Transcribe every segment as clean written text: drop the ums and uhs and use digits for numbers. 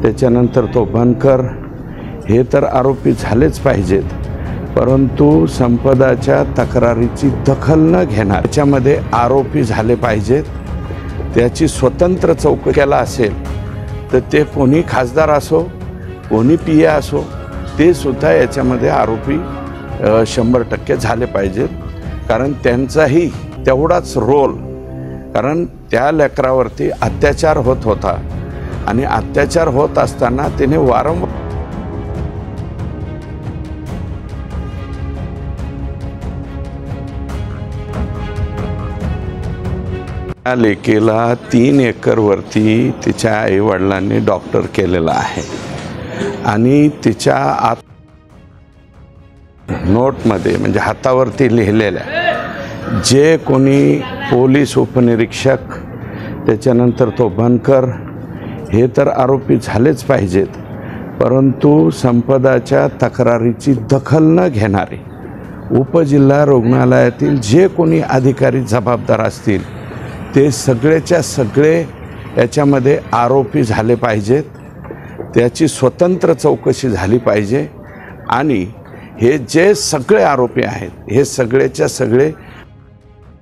त्याच्यानंतर तो बनकर, हे तर आरोपी झालेच पाहिजेत, परंतु संपदाच्या तक्रारीची दखल न घेणार त्याच्यामध्ये आरोपी झाले पाहिजेत। त्याची स्वतंत्र चौकशी केला असेल तर ते कोणी खासदार असो, कोणी पीए असो, ते सुद्धा याच्यामध्ये आरोपी 100% झाले पाहिजेत, कारण त्यांचाही तेवढाच रोल, कारण त्या लेकरावरती अत्याचार होत होता आणि अत्याचार होत असताना तिने वारंवार या लेकीला 3 एकरवरती तिच्या आईवडिलांनी डॉक्टर केलेला आहे आणि तिच्या नोटमध्ये म्हणजे हातावरती लिहिलेल्या जे कोणी पोलीस उपनिरीक्षक, त्याच्यानंतर तो बनकर, हे तर आरोपी झालेच पाहिजेत, परंतु संपदाच्या तक्रारीची दखल न घेणारे उपजिल्हा रुग्णालयातील जे कोणी अधिकारी जबाबदार असतील ते सगळेच्या सगळे याच्यामध्ये आरोपी झाले पाहिजेत। त्याची स्वतंत्र चौकशी झाली पाहिजे आणि हे जे सगळे आरोपी आहेत हे सगळेच्या सगळे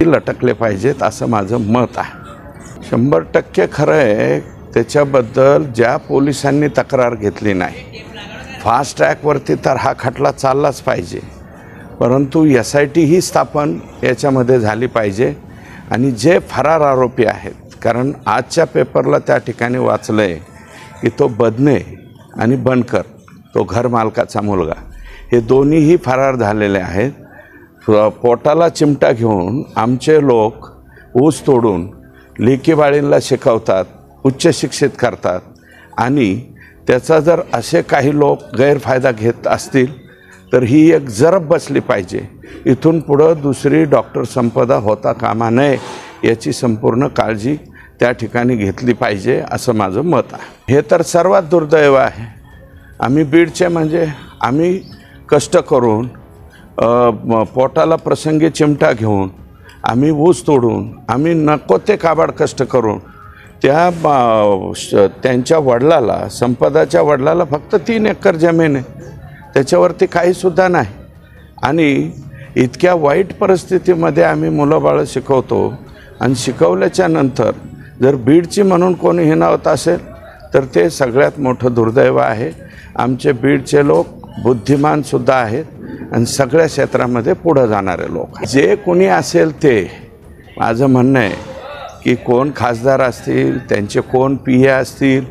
लटकले पाहिजेत असं माझं मत आहे। 100% खरं आहे, त्याच्याबद्दल ज्या पोलिसांनी तक्रार घेतली नाही, फास्ट ट्रॅकवरती तर हा खटला चाललाच पाहिजे, परंतु SIT ही स्थापन याच्यामध्ये झाली पाहिजे आणि जे फरार आरोपी आहेत, कारण आजच्या पेपरला त्या ठिकाणी वाचलं आहे की तो बदने आणि बनकर, तो घरमालकाचा मुलगा, हे दोन्हीही फरार झालेले आहेत। पोटाला चिमटा घेऊन आमचे लोक ऊस तोडून लेकीबाळींना शिकवतात, उच्च शिक्षित करतात आणि त्याचा जर असे काही लोक गैरफायदा घेत असतील तर ही एक जरब बसली पाहिजे। इथून पुढं दुसरी डॉक्टर संपदा होता कामा नये याची संपूर्ण काळजी त्या ठिकाणी घेतली पाहिजे असं माझं मत आहे। हे तर सर्वात दुर्दैव आहे। आम्ही बीडचे म्हणजे आम्ही कष्ट करून पोटाला प्रसंगी चिमटा घेऊन, आम्ही ऊस तोडून, आम्ही नको ते काबाड कष्ट करून त्यांच्या वडिलाला, संपदाच्या वडिलाला फक्त 3 एकर जमीन आहे, त्याच्यावरती काहीसुद्धा नाही आणि इतक्या वाईट परिस्थितीमध्ये आम्ही मुलं-बाळं शिकवतो आणि शिकवल्याच्या नंतर जर बीडची म्हणून कोणी हिणावत असेल तर ते सगळ्यात मोठं दुर्दैव आहे। आमचे बीडचे लोक बुद्धिमानसुद्धा आहेत आणि सगळ्या क्षेत्रामध्ये पुढं जाणारे लोक, जे कोणी असेल ते, माझं म्हणणं आहे की कोण खासदार असतील, त्यांचे कोण पीए असतील,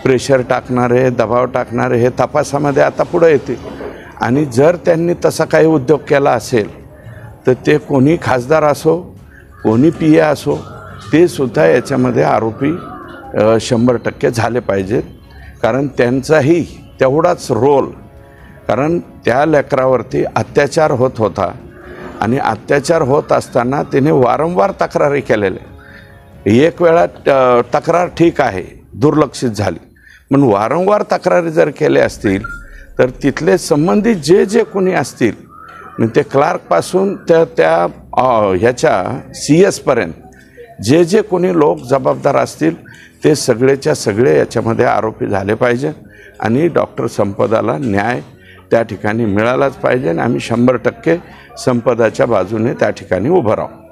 प्रेशर टाकणारे, दबाव टाकणारे, हे तपासामध्ये आता पुढं येतील आणि जर त्यांनी तसा काही उद्योग केला असेल तर ते कोणी खासदार असो, कोणी पीए असो, ते सुद्धा याच्यामध्ये आरोपी 100% झाले पाहिजेत, कारण त्यांचाही तेवढाच रोल, कारण त्या लेकरावरती अत्याचार होत होता आणि अत्याचार होत असताना तिने वारंवार तक्रारी केलेल्या। एक वेळा तक्रार ठीक आहे, दुर्लक्षित झाली, पण वारंवार तक्रारी जर केल्या असतील तर तिथले संबंधित जे कोणी असतील, ते क्लार्कपासून त्या ह्याच्या CS पर्यंत जे कोणी लोक जबाबदार असतील ते सगळेच्या सगळे याच्यामध्ये आरोपी झाले पाहिजे आणि डॉक्टर संपदाला न्याय त्या ठिकाणी मिळालाच पाहिजे आणि आम्ही 100% संपदाच्या बाजूने त्या ठिकाणी उभं राहू।